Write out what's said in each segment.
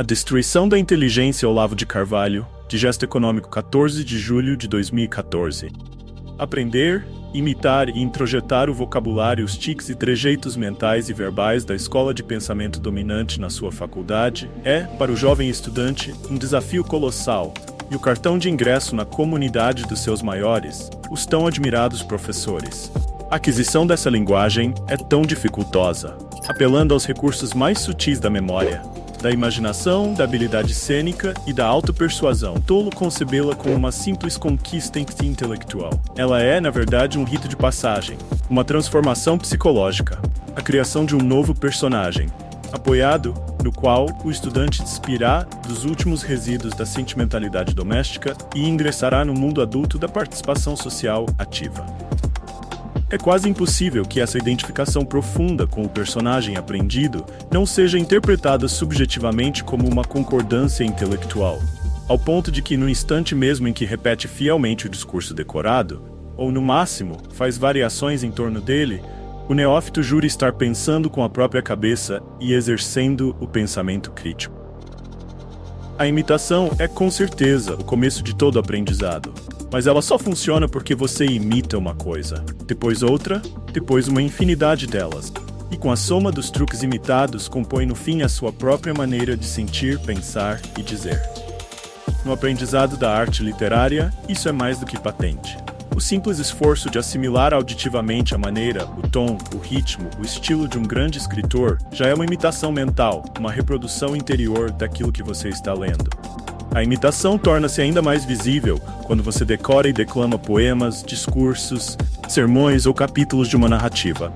A Destruição da Inteligência, Olavo de Carvalho, Digesto Econômico, 14 de julho de 2014. Aprender, imitar e introjetar o vocabulário, os tiques e trejeitos mentais e verbais da escola de pensamento dominante na sua faculdade é, para o jovem estudante, um desafio colossal, e o cartão de ingresso na comunidade dos seus maiores, os tão admirados professores. A aquisição dessa linguagem é tão dificultosa, apelando aos recursos mais sutis da memória, da imaginação, da habilidade cênica e da autopersuasão. Tolo concebê-la como uma simples conquista intelectual. Ela é, na verdade, um rito de passagem, uma transformação psicológica, a criação de um novo personagem, apoiado no qual o estudante despirá dos últimos resíduos da sentimentalidade doméstica e ingressará no mundo adulto da participação social ativa. É quase impossível que essa identificação profunda com o personagem aprendido não seja interpretada subjetivamente como uma concordância intelectual, ao ponto de que no instante mesmo em que repete fielmente o discurso decorado, ou no máximo, faz variações em torno dele, o neófito jura estar pensando com a própria cabeça e exercendo o pensamento crítico. A imitação é, com certeza, o começo de todo aprendizado, mas ela só funciona porque você imita uma coisa, depois outra, depois uma infinidade delas, e com a soma dos truques imitados compõe no fim a sua própria maneira de sentir, pensar e dizer. No aprendizado da arte literária, isso é mais do que patente. O simples esforço de assimilar auditivamente a maneira, o tom, o ritmo, o estilo de um grande escritor já é uma imitação mental, uma reprodução interior daquilo que você está lendo. A imitação torna-se ainda mais visível quando você decora e declama poemas, discursos, sermões ou capítulos de uma narrativa.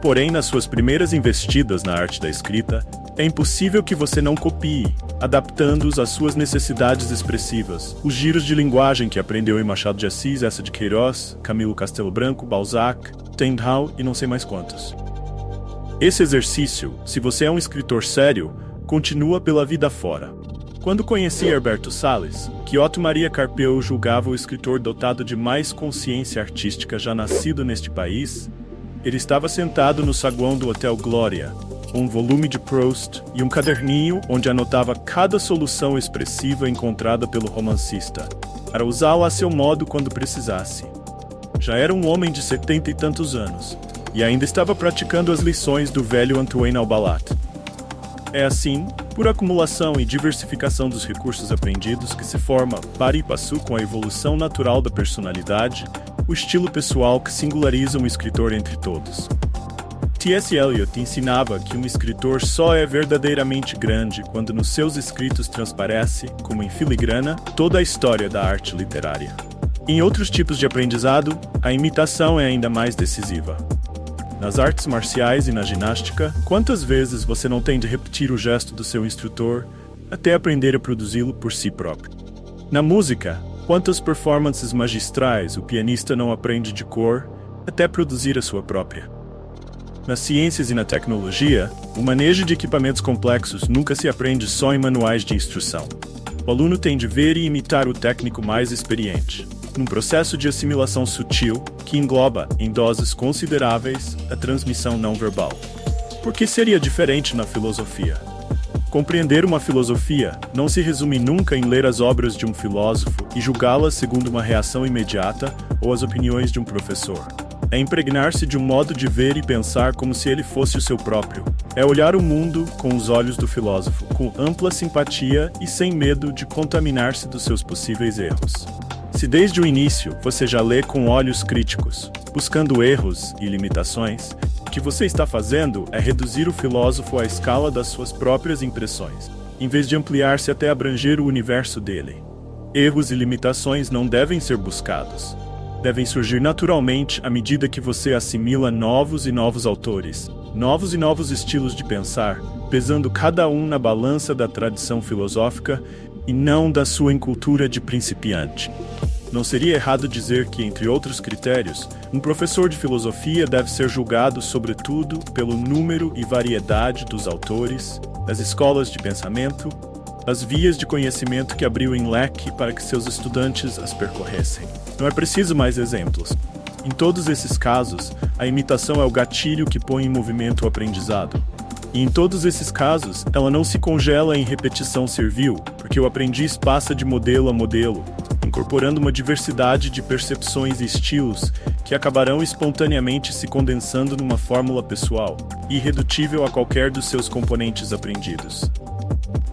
Porém, nas suas primeiras investidas na arte da escrita, é impossível que você não copie, adaptando-os às suas necessidades expressivas, os giros de linguagem que aprendeu em Machado de Assis, Eça de Queiroz, Camilo Castelo Branco, Balzac, Stendhal e não sei mais quantos. Esse exercício, se você é um escritor sério, continua pela vida fora. Quando conheci Herberto Salles, que Otto Maria Carpeu julgava o escritor dotado de mais consciência artística já nascido neste país, ele estava sentado no saguão do Hotel Glória, um volume de Proust e um caderninho onde anotava cada solução expressiva encontrada pelo romancista, para usá-la a seu modo quando precisasse. Já era um homem de 70 e tantos anos, e ainda estava praticando as lições do velho Antoine Albalat. É assim, por acumulação e diversificação dos recursos aprendidos, que se forma, pari passu com a evolução natural da personalidade, o estilo pessoal que singulariza um escritor entre todos. T.S. Eliot ensinava que um escritor só é verdadeiramente grande quando nos seus escritos transparece, como em filigrana, toda a história da arte literária. Em outros tipos de aprendizado, a imitação é ainda mais decisiva. Nas artes marciais e na ginástica, quantas vezes você não tem de repetir o gesto do seu instrutor até aprender a produzi-lo por si próprio? Na música, quantas performances magistrais o pianista não aprende de cor até produzir a sua própria? Nas ciências e na tecnologia, o manejo de equipamentos complexos nunca se aprende só em manuais de instrução. O aluno tem de ver e imitar o técnico mais experiente, num processo de assimilação sutil que engloba, em doses consideráveis, a transmissão não verbal. Por que seria diferente na filosofia? Compreender uma filosofia não se resume nunca em ler as obras de um filósofo e julgá-las segundo uma reação imediata ou as opiniões de um professor. É impregnar-se de um modo de ver e pensar como se ele fosse o seu próprio. É olhar o mundo com os olhos do filósofo, com ampla simpatia e sem medo de contaminar-se dos seus possíveis erros. Se desde o início você já lê com olhos críticos, buscando erros e limitações, o que você está fazendo é reduzir o filósofo à escala das suas próprias impressões, em vez de ampliar-se até abranger o universo dele. Erros e limitações não devem ser buscados. Devem surgir naturalmente à medida que você assimila novos e novos autores, novos e novos estilos de pensar, pesando cada um na balança da tradição filosófica e não da sua incultura de principiante. Não seria errado dizer que, entre outros critérios, um professor de filosofia deve ser julgado, sobretudo, pelo número e variedade dos autores, das escolas de pensamento, as vias de conhecimento que abriu em leque para que seus estudantes as percorressem. Não é preciso mais exemplos. Em todos esses casos, a imitação é o gatilho que põe em movimento o aprendizado. E em todos esses casos, ela não se congela em repetição servil, porque o aprendiz passa de modelo a modelo, incorporando uma diversidade de percepções e estilos que acabarão espontaneamente se condensando numa fórmula pessoal, irredutível a qualquer dos seus componentes aprendidos.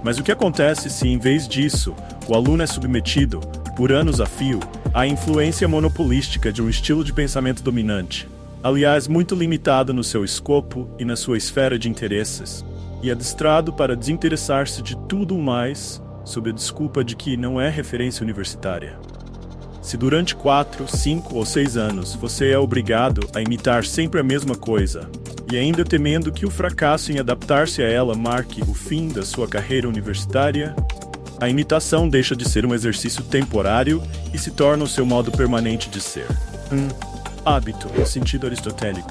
Mas o que acontece se, em vez disso, o aluno é submetido, por anos a fio, à influência monopolística de um estilo de pensamento dominante, aliás muito limitado no seu escopo e na sua esfera de interesses, e adestrado para desinteressar-se de tudo mais, sob a desculpa de que não é referência universitária? Se durante 4, 5 ou 6 anos você é obrigado a imitar sempre a mesma coisa, e ainda temendo que o fracasso em adaptar-se a ela marque o fim da sua carreira universitária, a imitação deixa de ser um exercício temporário e se torna o seu modo permanente de ser. Hábito, no sentido aristotélico.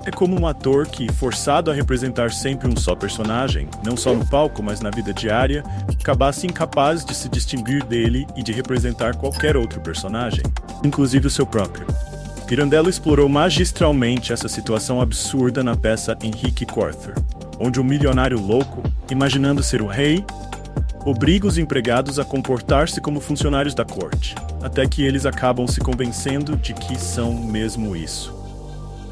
É como um ator que, forçado a representar sempre um só personagem, não só no palco, mas na vida diária, acabasse incapaz de se distinguir dele e de representar qualquer outro personagem, inclusive o seu próprio. Pirandello explorou magistralmente essa situação absurda na peça Henrique IV, onde um milionário louco, imaginando ser o rei, obriga os empregados a comportar-se como funcionários da corte, até que eles acabam se convencendo de que são mesmo isso.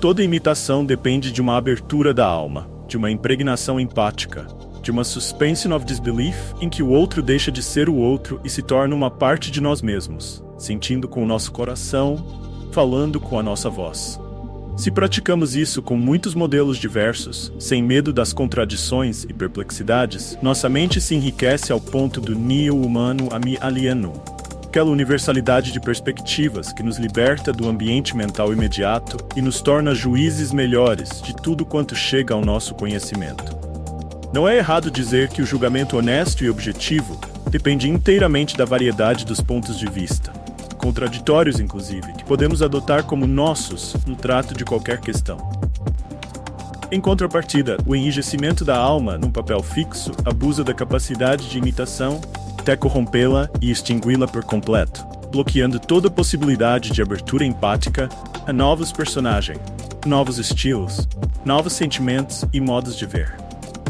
Toda imitação depende de uma abertura da alma, de uma impregnação empática, de uma suspension of disbelief em que o outro deixa de ser o outro e se torna uma parte de nós mesmos, sentindo com o nosso coração, falando com a nossa voz. Se praticamos isso com muitos modelos diversos, sem medo das contradições e perplexidades, nossa mente se enriquece ao ponto do nihil humano a mi alienum, aquela universalidade de perspectivas que nos liberta do ambiente mental imediato e nos torna juízes melhores de tudo quanto chega ao nosso conhecimento. Não é errado dizer que o julgamento honesto e objetivo depende inteiramente da variedade dos pontos de vista, contraditórios inclusive, que podemos adotar como nossos no trato de qualquer questão. Em contrapartida, o enrijecimento da alma num papel fixo abusa da capacidade de imitação até corrompê-la e extingui-la por completo, bloqueando toda possibilidade de abertura empática a novos personagens, novos estilos, novos sentimentos e modos de ver.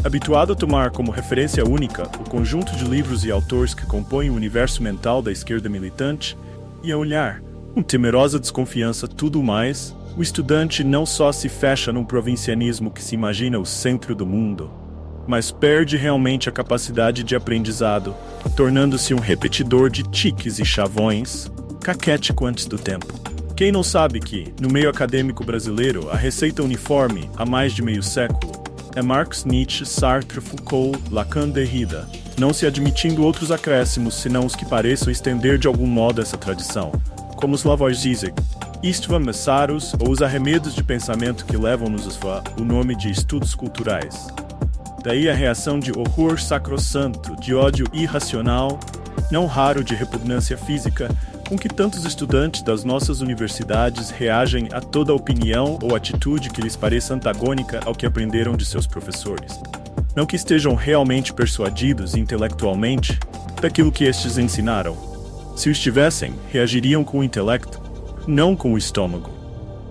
Habituado a tomar como referência única o conjunto de livros e autores que compõem o universo mental da esquerda militante, e a olhar, com temerosa desconfiança tudo mais, o estudante não só se fecha num provincianismo que se imagina o centro do mundo, mas perde realmente a capacidade de aprendizado, tornando-se um repetidor de tiques e chavões, caquético antes do tempo. Quem não sabe que, no meio acadêmico brasileiro, a receita uniforme, há mais de meio século, é Marx, Nietzsche, Sartre, Foucault, Lacan, Derrida, não se admitindo outros acréscimos senão os que pareçam estender de algum modo essa tradição, como Slavoj Žižek, Istvan Meszaros ou os arremedos de pensamento que levam-nos o nome de estudos culturais. Daí a reação de horror sacrossanto, de ódio irracional, não raro de repugnância física, com que tantos estudantes das nossas universidades reagem a toda opinião ou atitude que lhes pareça antagônica ao que aprenderam de seus professores. Não que estejam realmente persuadidos intelectualmente daquilo que estes ensinaram. Se o estivessem, reagiriam com o intelecto, não com o estômago.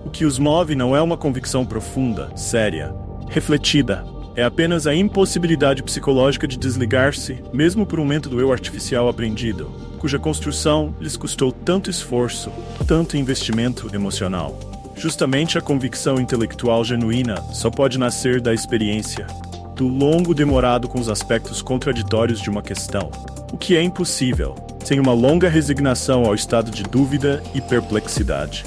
O que os move não é uma convicção profunda, séria, refletida. É apenas a impossibilidade psicológica de desligar-se, mesmo por um método eu artificial aprendido, cuja construção lhes custou tanto esforço, tanto investimento emocional. Justamente a convicção intelectual genuína só pode nascer da experiência, do longo demorado com os aspectos contraditórios de uma questão, o que é impossível, sem uma longa resignação ao estado de dúvida e perplexidade.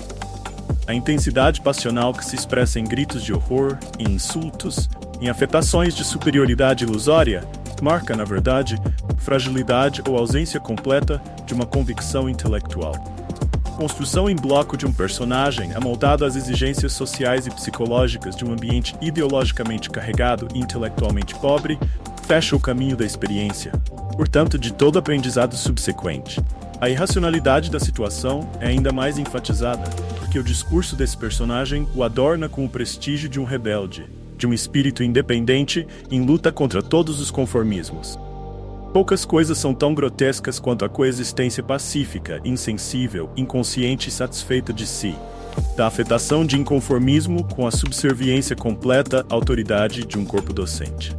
A intensidade passional que se expressa em gritos de horror, em insultos, em afetações de superioridade ilusória, marca, na verdade, fragilidade ou ausência completa de uma convicção intelectual. Construção em bloco de um personagem amoldado às exigências sociais e psicológicas de um ambiente ideologicamente carregado e intelectualmente pobre, fecha o caminho da experiência, portanto de todo aprendizado subsequente. A irracionalidade da situação é ainda mais enfatizada, porque o discurso desse personagem o adorna com o prestígio de um rebelde, de um espírito independente em luta contra todos os conformismos. Poucas coisas são tão grotescas quanto a coexistência pacífica, insensível, inconsciente e satisfeita de si, da afetação de inconformismo com a subserviência completa à autoridade de um corpo docente.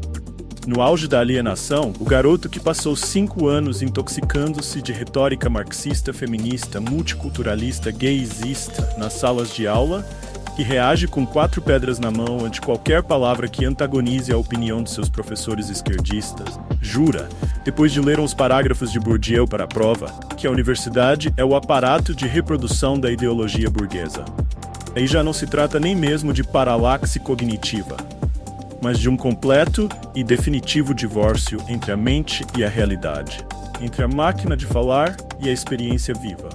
No auge da alienação, o garoto que passou 5 anos intoxicando-se de retórica marxista, feminista, multiculturalista, gaysista nas salas de aula, que reage com 4 pedras na mão ante qualquer palavra que antagonize a opinião de seus professores esquerdistas, jura, depois de ler uns parágrafos de Bourdieu para a prova, que a universidade é o aparato de reprodução da ideologia burguesa. Aí já não se trata nem mesmo de paralaxe cognitiva, mas de um completo e definitivo divórcio entre a mente e a realidade, entre a máquina de falar e a experiência viva.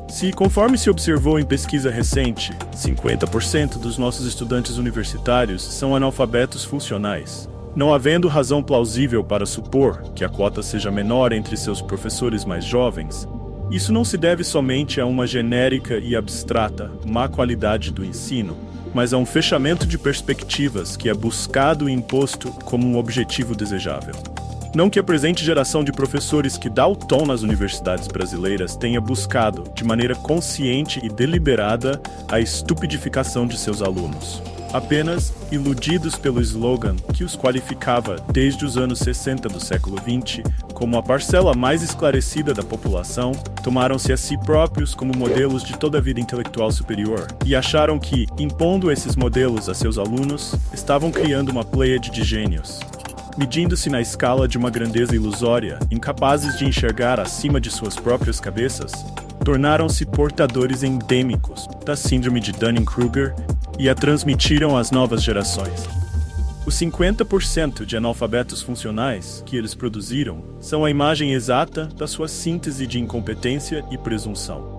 Se, conforme se observou em pesquisa recente, 50% dos nossos estudantes universitários são analfabetos funcionais, não havendo razão plausível para supor que a quota seja menor entre seus professores mais jovens, isso não se deve somente a uma genérica e abstrata má qualidade do ensino, mas a um fechamento de perspectivas que é buscado e imposto como um objetivo desejável. Não que a presente geração de professores que dá o tom nas universidades brasileiras tenha buscado, de maneira consciente e deliberada, a estupidificação de seus alunos. Apenas iludidos pelo slogan que os qualificava desde os anos 60 do século XX como a parcela mais esclarecida da população, tomaram-se a si próprios como modelos de toda a vida intelectual superior e acharam que, impondo esses modelos a seus alunos, estavam criando uma pleiade de gênios. Medindo-se na escala de uma grandeza ilusória, incapazes de enxergar acima de suas próprias cabeças, tornaram-se portadores endêmicos da síndrome de Dunning-Kruger e a transmitiram às novas gerações. Os 50% de analfabetos funcionais que eles produziram são a imagem exata da sua síntese de incompetência e presunção.